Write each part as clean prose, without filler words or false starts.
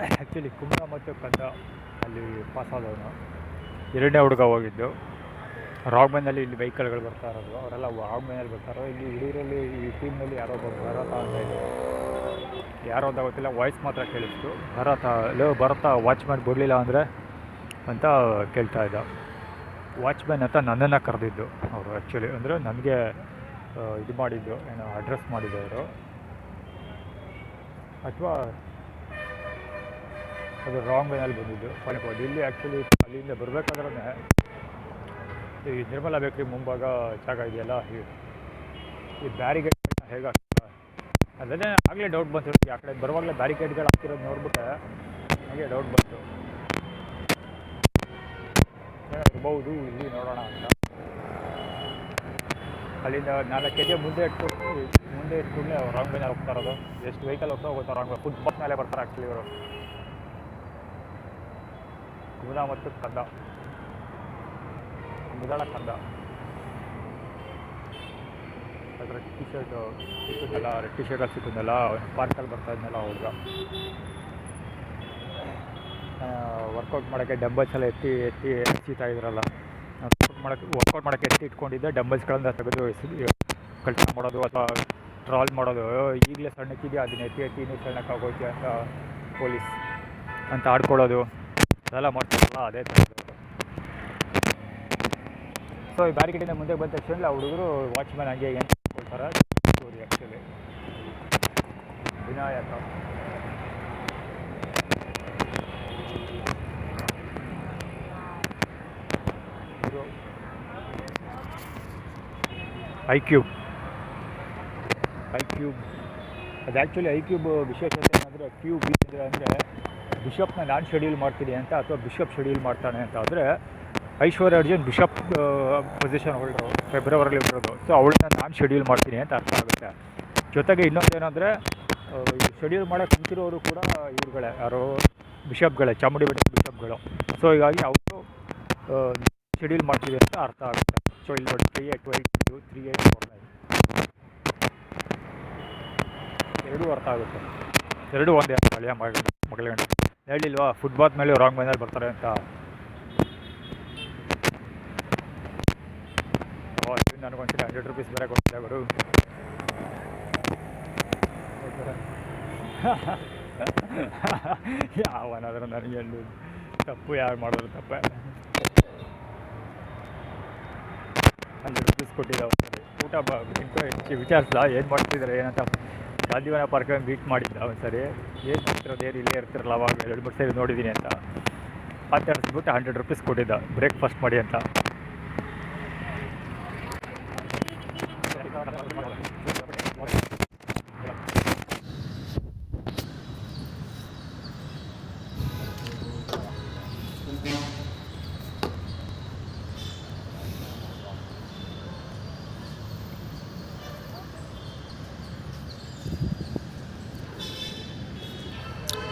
Actually ಕುಂಭ ಮತ್ತು ಕಂದ ಅಲ್ಲಿ ಪಾಸ್ ಆದವನು. ಎರಡನೇ ಹುಡುಗ ಹೋಗಿದ್ದು ರಾಗ್ಮನ್ನಲ್ಲಿ. ಇಲ್ಲಿ ವೆಹಿಕಲ್ಗಳು ಬರ್ತಾ ಇರೋದು, ಅವರೆಲ್ಲ ರಾಗ್ಮನ್ನಲ್ಲಿ ಬರ್ತಾರೋ. ಇಲ್ಲಿ ಹುಡುಗರಲ್ಲಿ ಈ ಟೀಮ್ನಲ್ಲಿ ಯಾರೋ ಒಬ್ಬ ಭರತ ಅಂತ ಇದೆ, ಯಾರೋ ಅಂತ ಗೊತ್ತಿಲ್ಲ, ವಾಯ್ಸ್ ಮಾತ್ರ ಕೇಳಿಸ್ತು. ಭರತ ವಾಚ್ಮ್ಯಾನ್ ಬಿಡಲಿಲ್ಲ ಅಂದರೆ ಅಂತ ಕೇಳ್ತಾ ಇದ್ದ. ವಾಚ್ಮ್ಯಾನ್ ಅಂತ ನನ್ನನ್ನು ಕರೆದಿದ್ದು ಅವರು. ಆ್ಯಕ್ಚುಲಿ ಅಂದರೆ ನನಗೆ ಇದು ಮಾಡಿದ್ದು, ಏನೋ ಅಡ್ರೆಸ್ ಮಾಡಿದ್ದವರು, ಅಥವಾ ಅದು ರಾಂಗ್ ವೇನಲ್ಲಿ ಬಂದಿದ್ದು ಪಣಿಬೋದು. ಇಲ್ಲಿ ಆ್ಯಕ್ಚುಲಿ ಅಲ್ಲಿಂದ ಬರಬೇಕಾದ್ರೆ ಈ ನಿರ್ಮಲಾ ಬೇಕ್ರಿ ಮುಂಭಾಗ ಜಾಗ ಇದೆಯಲ್ಲ, ಈ ಬ್ಯಾರಿಗೇಡ್ಗಳನ್ನ ಹೇಗೆ ಹಾಕ್ತಾರೆ ಅದನ್ನೇ ಆಗಲೇ ಡೌಟ್ ಬಂತು. ಆ ಕಡೆ ಬರುವಾಗಲೇ ಬ್ಯಾರಿಕೇಡ್ಗಳು ಹಾಕ್ತಿರೋದು ನೋಡ್ಬಿಟ್ಟೆ ಹಾಗೆ ಡೌಟ್ ಬಂತು, ಇರ್ಬೋದು ಇಲ್ಲಿ ನೋಡೋಣ ಅಂತ. ಅಲ್ಲಿಂದ 4 ಕೆಜಿ ಮುಂದೆ ಇಟ್ಕೊಂಡೆ ರಾಂಗ್ ವೇನಲ್ಲಿ ಹೋಗ್ತಾ ಇರೋದು. ಎಷ್ಟು ವೆಹಿಕಲ್ ಹೋಗ್ತಾ ರಾಂಗ್ ವೇ, ಫುಟ್ಪಾತ್ ಮೇಲೆ ಬರ್ತಾರೆ ಆ್ಯಕ್ಚುಲಿ ಇವರು. ಕುಮುದ ಮತ್ತು ಕಂದ, ಮುದಾಳ ಕಂದ. ಅದರ ಟಿ ಶರ್ಟು ಸಿಕ್ಕಿದ್ನಲ್ಲ, ರೆಡ್ ಟಿ ಶರ್ಟಲ್ಲಿ ಸಿಕ್ಕಿದ್ನಲ್ಲ, ಪಾರ್ಕಲ್ಲಿ ಬರ್ತಾ ಇದ್ನಲ್ಲ ಹುಡುಗ. ವರ್ಕೌಟ್ ಮಾಡೋಕ್ಕೆ ಡಂಬಲ್ಸ್ ಎಲ್ಲ ಎತ್ತೀತಾ ಇದ್ರಲ್ಲ, ವರ್ಕೌಟ್ ಮಾಡೋಕ್ಕೆ ಎತ್ತಿ ಇಟ್ಕೊಂಡಿದ್ದೆ. ಡಂಬಲ್ಸ್ಗಳನ್ನು ತೆಗೆದು ಕಳ್ತನ ಮಾಡೋದು ಅಥವಾ ಟ್ರಾಲ್ ಮಾಡೋದು. ಈಗಲೇ ಸಣ್ಣಕ್ಕಿದೆಯಾ ಅದನ್ನ ಎತ್ತಿ ಇನ್ನೂ ಸಣ್ಣಕ್ಕಾಗೋಯ್ತು ಅಂತ ಪೊಲೀಸ್ ಅಂತ ಆಡ್ಕೊಳ್ಳೋದು ಅದೆಲ್ಲ ಮಾಡ್ತಾರಲ್ಲ, ಅದೇ ಥರದ್ದು. ಸೊ ಈ ಬ್ಯಾರಿಕೇಡಿಂದ ಮುಂದೆ ಬಂದ ತಕ್ಷಣ ಹುಡುಗರು ವಾಚ್ಮ್ಯಾನ್ ಹಂಗೆ ಏನು ಕೊಡ್ತಾರೆ ಸ್ಟೋರಿ. ಆ್ಯಕ್ಚುಲಿ ವಿನಾಯಕ ಐಕ್ಯೂಬ್ ಅದು ಆ್ಯಕ್ಚುಲಿ ಐಕ್ಯೂಬ್ ವಿಶೇಷತೆ ಏನಂದರೆ ಕ್ಯೂಬ್ ಅಂದರೆ ಬಿಷಪ್ನ ನಾನು ಶೆಡ್ಯೂಲ್ ಮಾಡ್ತೀನಿ ಅಂತ, ಅಥವಾ ಬಿಷಪ್ ಶೆಡ್ಯೂಲ್ ಮಾಡ್ತಾನೆ ಅಂತ. ಅಂದರೆ ಐಶ್ವರ್ಯ ಅರ್ಜುನ್ ಬಿಷಪ್ ಪೊಸಿಷನ್ ಹೊರಡರು, ಫೆಬ್ರವರಿಲಿ ಬರೋದು. ಸೊ ಅವಳನ್ನ ನಾನು ಶೆಡ್ಯೂಲ್ ಮಾಡ್ತೀನಿ ಅಂತ ಅರ್ಥ ಆಗುತ್ತೆ. ಜೊತೆಗೆ ಇನ್ನೊಂದೇನೆಂದರೆ ಶೆಡ್ಯೂಲ್ ಮಾಡೋಕ್ಕೆ ನಿಂತಿರೋರು ಕೂಡ ಇವ್ರುಗಳೇ, ಯಾರೋ ಬಿಷಪ್ಗಳೇ, ಚಾಮುಂಡಿ ಬೆಟ್ಟದ ಬಿಷಪ್ಗಳು. ಸೊ ಹೀಗಾಗಿ ಅವರು ಶೆಡ್ಯೂಲ್ ಮಾಡ್ತೀವಿ ಅಂತ ಅರ್ಥ ಆಗುತ್ತೆ. ಸೊ ಇಲ್ಲಿ ನೋಡಿ 3882 3849 ಎರಡೂ ಅರ್ಥ ಆಗುತ್ತೆ. ಎರಡೂ ಒಂದೇ ಹಳೆಯ ಮಗಳ ಹೇಳಿಲ್ವಾ, ಫುಟ್ಪಾತ್ ಮೇಲೆ ರಾಂಗ್ ವೇನಲ್ಲಿ ಬರ್ತಾರೆ ಅಂತ. ನನಗೊಂದ್ಸರಿ 100 ರೂಪೀಸ್ ಬೇರೆ ಕೊಡ್ತಿದ್ದೆ ಅವರು. ಯಾವನಾದರೂ ನನಗೆ ತಪ್ಪು ಯಾರು ಮಾಡಿದ್ರು ತಪ್ಪೆ. 100 ರೂಪೀಸ್ ಕೊಟ್ಟಿದ್ದೆ ಒಂದ್ಸರಿ. ಊಟ ವಿಚಾರಿಸ್ದ ಏನು ಮಾಡ್ತಿದ್ದಾರೆ ಏನಂತ. ಗಾಂಧಿವನ ಪಾರ್ಕ್ ಮೀಟ್ ಮಾಡಿದ್ದ ಒಂದ್ಸರಿ. ಏನು ಮಾಡ್ತಿರೋದು, ಏನು ಇಲ್ಲೇ ಇರ್ತಿರಲ್ಲ ಅವಾಗ 2-3 ಸರಿ ನೋಡಿದ್ದೀನಿ ಅಂತ ಮಾತಾಡಿಸ್ಬಿಟ್ಟು 100 ರೂಪೀಸ್ ಕೊಟ್ಟಿದ್ದ ಬ್ರೇಕ್ಫಾಸ್ಟ್ ಮಾಡಿ ಅಂತ.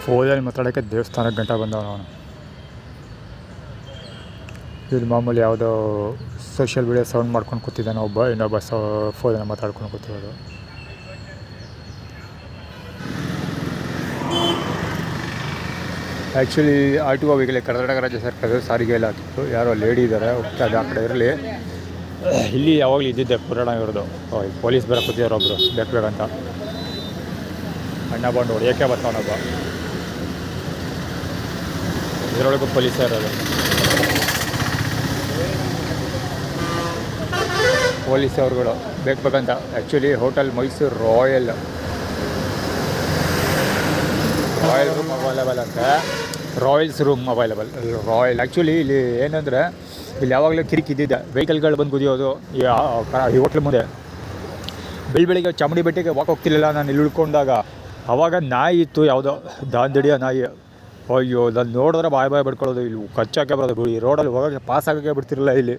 ಫೋನಲ್ಲಿ ಮಾತಾಡೋಕ್ಕೆ ದೇವಸ್ಥಾನಕ್ಕೆ ಗಂಟ ಬಂದವನು ಅವನು. ಇಲ್ಲಿ ಮಾಮೂಲಿ ಯಾವುದೋ ಸೋಷಿಯಲ್ ಮೀಡಿಯಾ ಸೌಂಡ್ ಮಾಡ್ಕೊಂಡು ಕೂತಿದ್ದಾನೆ ಒಬ್ಬ, ಇನ್ನೊಬ್ಬ ಫೋನಲ್ಲಿ ಮಾತಾಡ್ಕೊಂಡು ಕೂತಿರೋದು. ಆ್ಯಕ್ಚುಲಿ ಆಟೋ ಹೋಗಿಲ್ಲ, ಕರ್ನಾಟಕ ರಾಜ್ಯ ಸರ್ಕಾರದ ಸಾರಿಗೆ ಇಲಾಖೆ ಯಾರೋ ಲೇಡಿ ಇದ್ದಾರೆ, ಹೋಗ್ತಾ ಇದೆ ಆ ಕಡೆ ಇರಲಿ. ಇಲ್ಲಿ ಯಾವಾಗಲೂ ಇದ್ದಿದ್ದೆ ಪುರಾಣ ಇರೋದು. ಪೊಲೀಸ್ ಬೇರೆ ಕೂತಿದ್ದಾರೆ ಒಬ್ಬರು ಬೇಕಂತ. ಅಣ್ಣ ಬಂದು ಹೊಡಿಯೋಕ್ಕೆ ಬರ್ತಾವನೊಬ್ಬ, ಇದರೊಳಗೂ ಪೊಲೀಸೇ ಇರೋದು. ಪೊಲೀಸ್ ಅವ್ರುಗಳು ಬೇಕಂತ. Actually hotel Mysore royal room available ಅಂತ, royals room available. Royal actually ಇಲ್ಲಿ ಏನಂದರೆ ಇಲ್ಲಿ ಯಾವಾಗಲೂ ಕಿರಿಕಿದ್ದಿದ್ದೆ, ವೆಹಿಕಲ್ಗಳು ಬಂದು ಕುದಿಯೋದು ಈ ಹೋಟ್ಲ್ ಮುಂದೆ. ಬೆಳಿಗ್ಗೆ ಚಾಮುಂಡಿ ಬೆಟ್ಟಕ್ಕೆ ವಾಕ್ ಹೋಗ್ತಿರ್ಲಿಲ್ಲ ನಾನು ಇಲ್ಲಿ ಉಳ್ಕೊಂಡಾಗ. ಆವಾಗ ನಾಯಿ ಇತ್ತು, ಯಾವುದೋ ದಾಂದಡಿಯ ನಾಯಿ. ಅಯ್ಯೋ ನಾನು ನೋಡಿದ್ರೆ ಬಾಯ್ ಬಿಡ್ಕೊಳ್ಳೋದು. ಇಲ್ಲಿ ಕಚ್ಚಾಕೆ ಬರೋದು, ಈ ರೋಡಲ್ಲಿ ಹೋಗೋಕ್ಕೆ ಪಾಸ್ ಆಗೋಕ್ಕೆ ಬಿಡ್ತಿರಲಿಲ್ಲ ಇಲ್ಲಿ.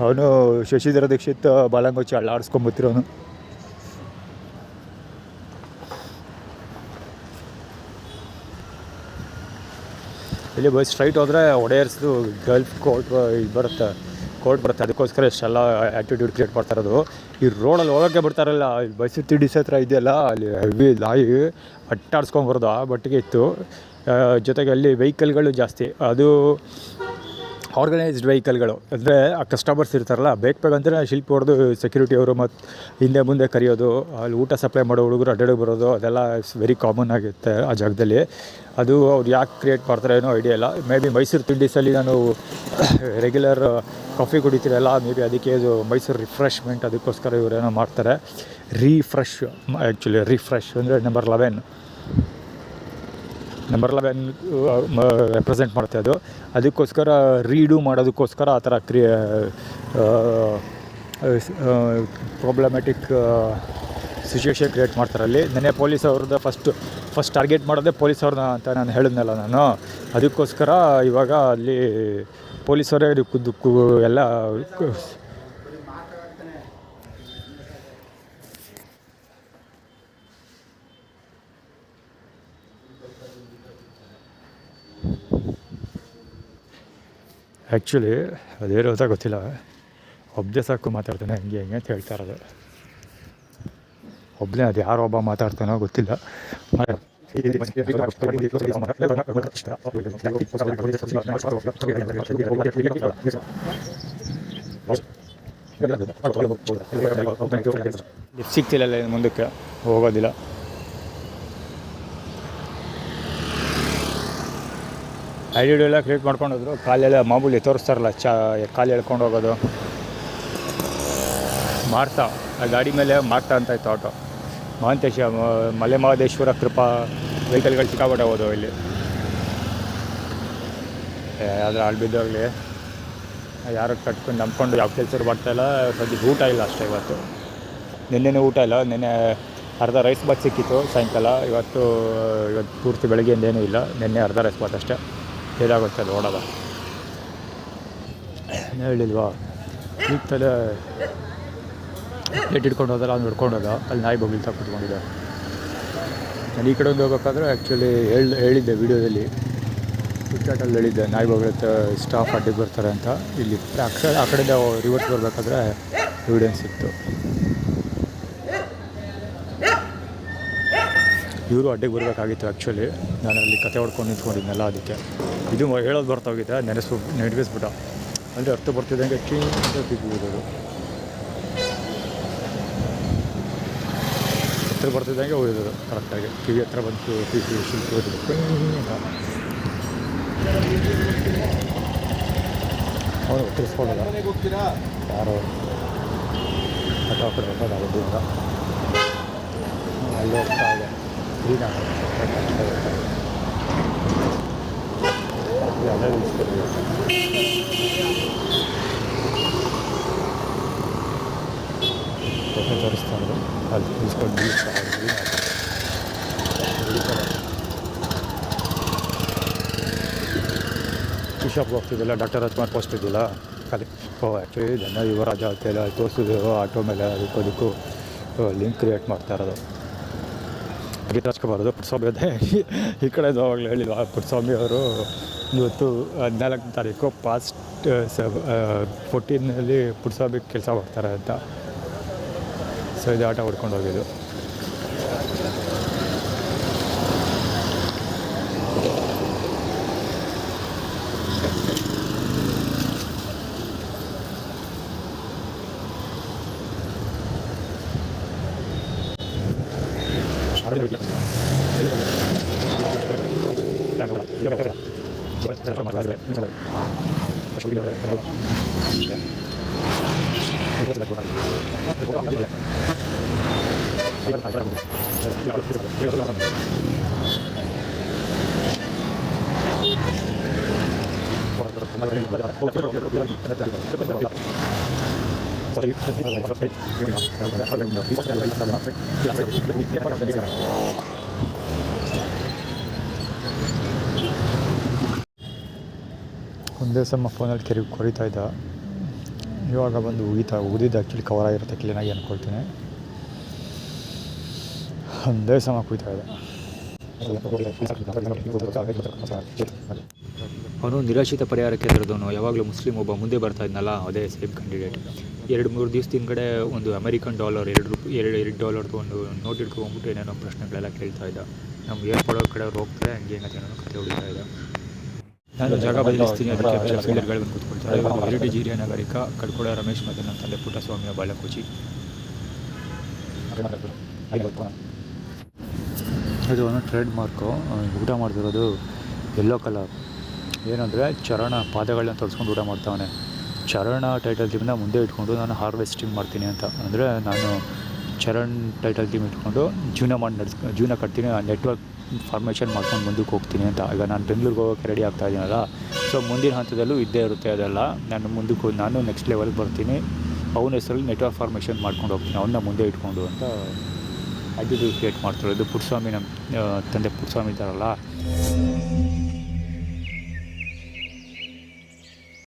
ಅವನು ಶಶಿಧರ ದೀಕ್ಷಿತ್ ಬಾಲಂಗೊಚ್ಚಿ ಅಳ್ಳಾಡಿಸ್ಕೊಂಬತ್ತಿರೋನು. ಇಲ್ಲಿ ಬಸ್ ಸ್ಟ್ರೈಟ್ ಹೋದರೆ ಒಡೆಯರ್ಸ್ದು ಗಲ್ಫ್ ಕೋರ್ಟ್ ಇದು ಬರುತ್ತೆ, ಕೋರ್ಟ್ ಬರುತ್ತೆ, ಅದಕ್ಕೋಸ್ಕರ ಇಷ್ಟೆಲ್ಲ ಆ್ಯಟಿಟ್ಯೂಡ್ ಕ್ರಿಯೇಟ್ ಮಾಡ್ತಾ ಇರೋದು. ಈ ರೋಡಲ್ಲಿ ಹೋಗೋಕ್ಕೆ ಬಿಡ್ತಾರಲ್ಲ, ಬಸ್ಸು ತಿಡಿಸ್ ಹತ್ರ ಇದೆಯಲ್ಲ, ಅಲ್ಲಿ ಹೆವಿ ಲಾಯಿ ಅಟ್ಟಾಡ್ಸ್ಕೊಂಬರೋದು ಆ ಮಟ್ಟಿಗೆ ಇತ್ತು. ಜೊತೆಗೆ ಅಲ್ಲಿ ವೆಹಿಕಲ್ಗಳು ಜಾಸ್ತಿ, ಅದು ಆರ್ಗನೈಸ್ಡ್ ವೆಹಿಕಲ್ಗಳು. ಅಂದರೆ ಆ ಕಸ್ಟಮರ್ಸ್ ಇರ್ತಾರಲ್ಲ, ಬೇಗ ಅಂದರೆ ಶಿಲ್ಪ ಹೊಡೆದು ಸೆಕ್ಯೂರಿಟಿಯವರು ಮತ್ತು ಹಿಂದೆ ಮುಂದೆ ಕರೆಯೋದು, ಅಲ್ಲಿ ಊಟ ಸಪ್ಲೈ ಮಾಡೋ ಹುಡುಗರು ಅಡ್ಡಾಡಿ ಬರೋದು, ಅದೆಲ್ಲ ವೆರಿ ಕಾಮನ್ ಆಗಿರುತ್ತೆ ಆ ಜಾಗದಲ್ಲಿ. ಅದು ಅವ್ರು ಯಾಕೆ ಕ್ರಿಯೇಟ್ ಮಾಡ್ತಾರೆ ಏನೋ ಐಡಿಯಾ ಇಲ್ಲ. ಮೇ ಬಿ ಮೈಸೂರು ತಿಂಡೀಸಲ್ಲಿ ನಾನು ರೆಗ್ಯುಲರ್ ಕಾಫಿ ಕುಡಿತೀರಲ್ಲ, ಮೇ ಬಿ ಅದಕ್ಕೆ ಇದು ಮೈಸೂರು ರಿಫ್ರೆಶ್ಮೆಂಟ್, ಅದಕ್ಕೋಸ್ಕರ ಇವರೇನೋ ಮಾಡ್ತಾರೆ. ಆ್ಯಕ್ಚುಲಿ ರಿಫ್ರೆಶ್ ಅಂದರೆ ನಂಬರ್ 11 ರೆಪ್ರೆಸೆಂಟ್ ಮಾಡುತ್ತೆ ಅದು. ಅದಕ್ಕೋಸ್ಕರ ರೀಡೂ ಮಾಡೋದಕ್ಕೋಸ್ಕರ ಆ ಥರ ಪ್ರಾಬ್ಲಮ್ಯಾಟಿಕ್ ಸಿಚುವೇಷನ್ ಕ್ರಿಯೇಟ್ ಮಾಡ್ತಾರೆ ಅಲ್ಲಿ. ನೆನ್ನೆ ಪೊಲೀಸ್ ಅವ್ರದ್ದು ಫಸ್ಟ್ ಟಾರ್ಗೆಟ್ ಮಾಡೋದೇ ಪೊಲೀಸವ್ರನ್ನ ಅಂತ ನಾನು ಹೇಳಿದ್ನಲ್ಲ ನಾನು. ಅದಕ್ಕೋಸ್ಕರ ಇವಾಗ ಅಲ್ಲಿ ಪೊಲೀಸವರೇ ಎಲ್ಲ ಆ್ಯಕ್ಚುಲಿ ಅದೇನು ಅಂತ ಗೊತ್ತಿಲ್ಲ, ಒಬ್ಬನೇ ಸಾಕು ಮಾತಾಡ್ತಾನೆ ಹಂಗೆ ಅಂತ ಹೇಳ್ತಾ ಇರೋದು. ಒಬ್ಬನೇ, ಅದು ಯಾರೋ ಒಬ್ಬ ಮಾತಾಡ್ತಾನೋ ಗೊತ್ತಿಲ್ಲ. ಸಿಗ್ತಿಲ್ಲ, ಮುಂದಕ್ಕೆ ಹೋಗೋದಿಲ್ಲ. ಐಡಿಯಾ ಎಲ್ಲ ಕ್ರಿಯೇಟ್ ಮಾಡ್ಕೊಂಡೋದ್ರು. ಕಾಲೆಲ್ಲ ಮಾಮೂಲಿ ತೋರಿಸ್ತಾರಲ್ಲ, ಕಾಲು ಎಳ್ಕೊಂಡು ಹೋಗೋದು ಮಾರ್ತಾ, ಆ ಗಾಡಿ ಮೇಲೆ ಮಾರ್ತಾ ಅಂತ ಇತ್ತು ಆಟೋ. ಮಲೆ ಮಹದೇಶ್ವರ ಕೃಪಾ ವೆಹಿಕಲ್ಗಳು ಸಿಕ್ಕಾಪಟ್ಟೆ ಹೋದವು ಇಲ್ಲಿ. ಆದರೆ ಅಲ್ಲಿ ಬಿದ್ದೋಗಲಿ, ಯಾರು ಕಟ್ಕೊಂಡು ನಂಬ್ಕೊಂಡು ಯಾವ ಕೆಲಸ ಮಾಡ್ತಾಯಿಲ್ಲ. ಸದ್ಯಕ್ಕೆ ಊಟ ಇಲ್ಲ ಅಷ್ಟೇ ಇವತ್ತು. ನಿನ್ನೆನೂ ಊಟ ಇಲ್ಲ. ನಿನ್ನೆ ಅರ್ಧ ರೈಸ್ ಬಾತ್ ಸಿಕ್ಕಿತ್ತು ಸಾಯಂಕಾಲ. ಇವತ್ತು ಪೂರ್ತಿ ಬೆಳಗ್ಗೆಯಿಂದ ಏನೂ ಇಲ್ಲ. ನಿನ್ನೆ ಅರ್ಧ ರೈಸ್ ಬಾತ್ ಅಷ್ಟೇ. ಏನಾಗುತ್ತೆ ಅದು ಓಡೋದ ಹೇಳಿಲ್ವಾ. ಈಗ ತಲೆ ಪ್ಲೇಟ್ ಹಿಡ್ಕೊಂಡು ಹೋದಲ್ಲ, ಅವ್ನು ಹಿಡ್ಕೊಂಡು ಹೋದ. ಅಲ್ಲಿ ನಾಯಿ ಬೊಗಿಲ್ತಾ ಕೂತ್ಕೊಂಡಿದ್ದೆ. ನಾನು ಈ ಕಡೆಯಿಂದ ಹೋಗ್ಬೇಕಾದ್ರೆ ಆ್ಯಕ್ಚುಲಿ ಹೇಳಿದ್ದೆ ವೀಡಿಯೋದಲ್ಲಿ, ಫ್ಲಿಪ್ಕಾರ್ಟಲ್ಲಿ ಹೇಳಿದ್ದೆ ನಾಯಿ ಬೊಗಳುತ್ತೆ, ಸ್ಟಾಫ್ ಅಡ್ಡಿಗೆ ಬರ್ತಾರೆ ಅಂತ. ಇಲ್ಲಿ ಆ ಕಡೆಯಿಂದ ರಿವರ್ಸ್ ಬರಬೇಕಾದ್ರೆ ಎವಿಡೆನ್ಸ್ ಇತ್ತು. ಇವರು ಅಡ್ಡಿಗೆ ಬರಬೇಕಾಗಿತ್ತು ಆ್ಯಕ್ಚುಲಿ. ನಾನು ಅಲ್ಲಿ ಕತೆ ಹೊಡ್ಕೊಂಡು ನಿಂತ್ಕೊಂಡಿದ್ನಲ್ಲ, ಅದಕ್ಕೆ ಇದು ಹೇಳೋದು ಬರ್ತಾಹೋಗಿದ್ದೆ, ನೆನಪಿಸ್ಬಿಟ್ಟ. ಅಂದರೆ ಅರ್ಥ ಬರ್ತಿದ್ದಂಗೆ ಬಿದ್ದೋದು, ಹತ್ರ ಬರ್ತಿದ್ದಂಗೆ ಹೋಗಿದ್ದು ಕರೆಕ್ಟಾಗಿ. ಕಿವಿ ಹತ್ರ ಬಂತು, ಶಿಲ್ಪ ಹೋಗಿದ್ದು. ಅವನು ತಿರ್ಸ್ಕೊಳ್ಳೋದ ಯಾರೋ ಆಟೋ ಕಡೆ ಹೋಗೋದು ಅವಧಿಯಿಂದ ಅಲ್ಲಿ ಹೋಗ್ತಾ ಇದೆ. ಅಲ್ಲೇ ನಿಲ್ಲಿಸ್ತೀವಿ. ತೋರಿಸ್ತಾ ಇರೋದು ಅಲ್ಲಿ ನಿಲ್ಸ್ಕೊಂಡು ಟೀ ಶಾಪ್ಗೆ ಹೋಗ್ತಿದ್ದಿಲ್ಲ, ಡಾಕ್ಟರ್ ರಾಜ್ಕುಮಾರ್ ಪೋಸ್ಟ್ ಇದ್ದಿಲ್ಲ ಖಾಲಿ. ಆ್ಯಕ್ಚುಲಿ ಜನ ಯುವರಾಜ ಅಂತೆಲ್ಲ ತೋರಿಸಿದ್ರು ಆಟೋ ಮೇಲೆ. ಅದಕ್ಕೂ ಲಿಂಕ್ ಕ್ರಿಯೇಟ್ ಮಾಡ್ತಾ ಇರೋದು. ರಾಜ್ಕುಮಾರದು ಪುಟ್ಸ್ವಾಮಿ ಅದೇ ಈ ಕಡೆ ಅವಾಗಲೇ ಹೇಳಿಲ್ವ, ಪುಟ್ಸ್ವಾಮಿ ಅವರು ಇವತ್ತು 14ನೇ ತಾರೀಕು ಪಾಸ್ಟ್ 14ನಲ್ಲಿ ಪುಟ್ಸ್ವಾಮಿ ಕೆಲಸ ಮಾಡ್ತಾರೆ ಅಂತ. ಸೊ ಇದು ಆಟ ಹೊಡ್ಕೊಂಡು ಹೋಗಿದ್ದು. ಒಂದೇ ಸಮ ಫೋನಲ್ಲಿ ಕೊರಿತಾ ಇದ್ದ. ಇವಾಗ ಬಂದು ಉಗಿದಿದ್ದು ಆ್ಯಕ್ಚುಲಿ ಕವರ್ ಆಗಿರುತ್ತೆ ಕ್ಲೀನಾಗಿ ಅಂದ್ಕೊಳ್ತೀನಿ. ಒಂದೇ ಸಮ ಕುಯ್ತಾ ಇದೆ. ಅವನು ನಿರಾಶ್ರಿತ ಪರಿಹಾರ ಕೇಂದ್ರದವನು. ಯಾವಾಗಲೂ ಮುಸ್ಲಿಂ ಒಬ್ಬ ಮುಂದೆ ಬರ್ತಾ ಇದ್ನಲ್ಲ, ಅದೇ ಸೇಮ್ ಕ್ಯಾಂಡಿಡೇಟ್. 2-3 ದಿವಸದ ಹಿಂದ್ಗಡೆ ಒಂದು ಅಮೆರಿಕನ್ $2 $2 ಒಂದು ನೋಟ್ ಇಟ್ಕೊಂಡ್ಬಿಟ್ಟು ಏನೇನೋ ಪ್ರಶ್ನೆಗಳೆಲ್ಲ ಕೇಳ್ತಾ ಇದ್ದ. ನಮ್ಮ ಏರ್ಪೋರ್ಟ್ ಕಡೆ ಅವ್ರು ಹೋಗ್ತಾರೆ, ಹಂಗೆ ಏನೋ ಕತೆ ಹೊಡಿತಾ ಇದ್ದ. ನಾನು ಜಾಗ ಬದಲಿಸ್ತೀನಿ, ಅದಕ್ಕೆ ಬೇರೆ ಫೀಲ್ಡರ್ಗಳು ಬಂದು ಕೂತ್ಕೊಳ್ತಾರೆ. ಇವಾಗ ಹೆರಿಟೇಜ್ ಹಿರಿಯ ನಾಗರಿಕ ಕಡ್ಕೊಳ ರಮೇಶ್ ಮತ್ತು ನನ್ನ ತಂದೆ ಪುಟ್ಟಸ್ವಾಮಿಯ ಬಾಲಕೋಚಿ. ಇದು ಒಂದು ಟ್ರೇಡ್ ಮಾರ್ಕು. ಊಟ ಮಾಡ್ತಿರೋದು ಯೆಲ್ಲೋ ಕಲರ್. ಏನಂದರೆ ಚರಣ ಪಾದಗಳನ್ನ ತೊಡ್ಸ್ಕೊಂಡು ಊಟ ಮಾಡ್ತಾವನೆ. ಚರಣ ಟೈಟಲ್ ಟೀಮ್ನ ಮುಂದೆ ಇಟ್ಕೊಂಡು ನಾನು ಹಾರ್ವೆಸ್ಟಿಂಗ್ ಮಾಡ್ತೀನಿ ಅಂತ. ಅಂದರೆ ನಾನು ಚರಣ್ ಟೈಟಲ್ ಟೀಮ್ ಇಟ್ಕೊಂಡು ಜೀವನ ಕಟ್ತೀನಿ, ನೆಟ್ವರ್ಕ್ ಫಾರ್ಮೇಷನ್ ಮಾಡ್ಕೊಂಡು ಮುಂದಕ್ಕೆ ಹೋಗ್ತೀನಿ ಅಂತ. ಈಗ ನಾನು ಬೆಂಗಳೂರಿಗೆ ಹೋಗೋಕ್ಕೆ ರೆಡಿ ಆಗ್ತಾ ಇದ್ದೀನಲ್ಲ, ಸೊ ಮುಂದಿನ ಹಂತದಲ್ಲೂ ಇದ್ದೇ ಇರುತ್ತೆ ಅದೆಲ್ಲ. ನಾನು ನೆಕ್ಸ್ಟ್ ಲೆವೆಲ್ಗೆ ಬರ್ತೀನಿ, ಅವನ ಹೆಸರಲ್ಲಿ ನೆಟ್ವರ್ಕ್ ಫಾರ್ಮೇಷನ್ ಮಾಡ್ಕೊಂಡು ಹೋಗ್ತೀನಿ, ಅವನ್ನ ಮುಂದೆ ಇಟ್ಕೊಂಡು ಅಂತ ಆ್ಯಟಿಟ್ಯೂಡ್ ಕ್ರಿಯೇಟ್ ಮಾಡ್ತಿರೋದು. ಪುಟ್ಟಸ್ವಾಮಿ ನಮ್ಮ ತಂದೆ ಪುಟ್ಟಸ್ವಾಮಿ ಇದ್ದಾರಲ್ಲ.